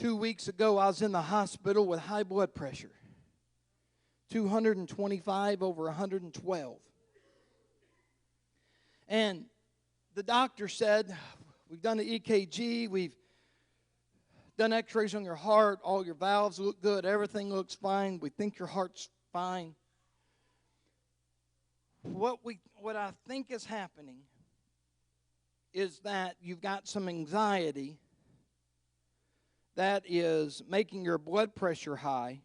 2 weeks ago, I was in the hospital with high blood pressure. 225 over 112. And the doctor said, we've done the EKG, we've done x-rays on your heart, all your valves look good, everything looks fine, we think your heart's fine. What I think is happening is that you've got some anxiety that is making your blood pressure high,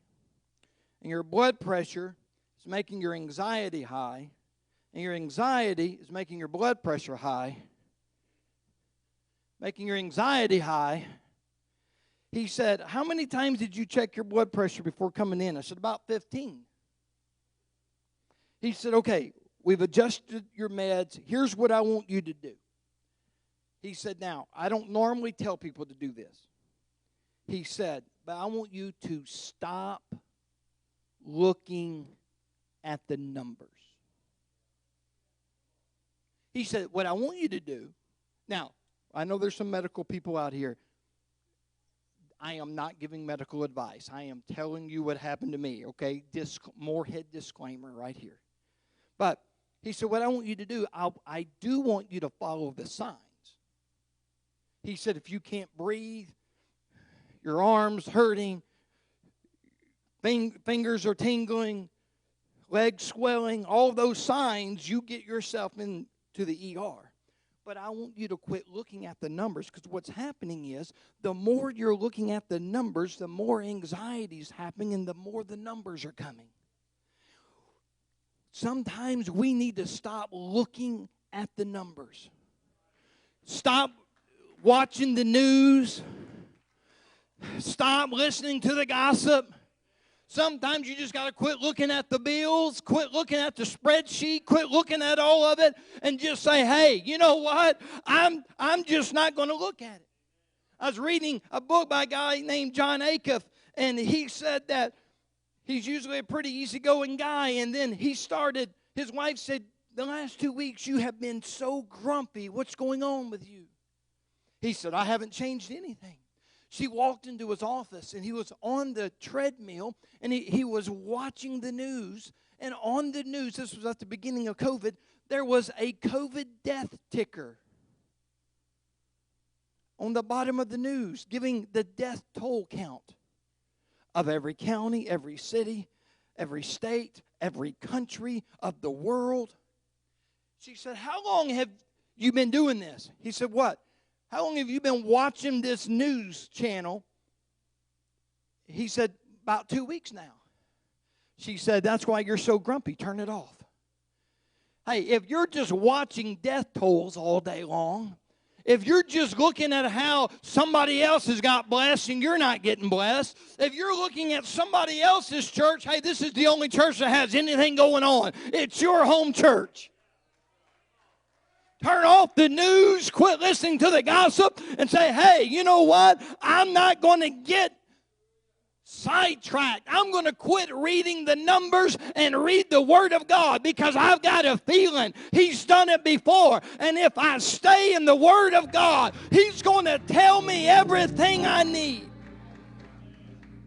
and your blood pressure is making your anxiety high, and your anxiety is making your blood pressure high, making your anxiety high. He said, how many times did you check your blood pressure before coming in? I said, about 15. He said, okay, we've adjusted your meds. Here's what I want you to do. He said, now, I don't normally tell people to do this. He said, but I want you to stop looking at the numbers. He said, what I want you to do, now, I know there's some medical people out here. I am not giving medical advice. I am telling you what happened to me, okay? Morehead disclaimer right here. But he said, what I want you to do, I do want you to follow the signs. He said, if you can't breathe, your arms hurting, fingers are tingling, legs swelling, all those signs, you get yourself into the ER. But I want you to quit looking at the numbers, because what's happening is the more you're looking at the numbers, the more anxiety is happening and the more the numbers are coming. Sometimes we need to stop looking at the numbers. Stop watching the news. Stop listening to the gossip. Sometimes you just got to quit looking at the bills, quit looking at the spreadsheet, quit looking at all of it, and just say, hey, you know what? I'm just not going to look at it. I was reading a book by a guy named John Acuff, and he said that he's usually a pretty easygoing guy, and then his wife said, the last 2 weeks you have been so grumpy. What's going on with you? He said, I haven't changed anything. She walked into his office, and he was on the treadmill, and he was watching the news. And on the news, this was at the beginning of COVID, there was a COVID death ticker on the bottom of the news, giving the death toll count of every county, every city, every state, every country of the world. She said, how long have you been doing this? He said, what? How long have you been watching this news channel? He said, about 2 weeks now. She said, that's why you're so grumpy. Turn it off. Hey, if you're just watching death tolls all day long, if you're just looking at how somebody else has got blessed and you're not getting blessed, if you're looking at somebody else's church, hey, this is the only church that has anything going on. It's your home church. Turn off the news, quit listening to the gossip, and say, hey, you know what? I'm not going to get sidetracked. I'm going to quit reading the numbers and read the Word of God, because I've got a feeling He's done it before. And if I stay in the Word of God, He's going to tell me everything I need.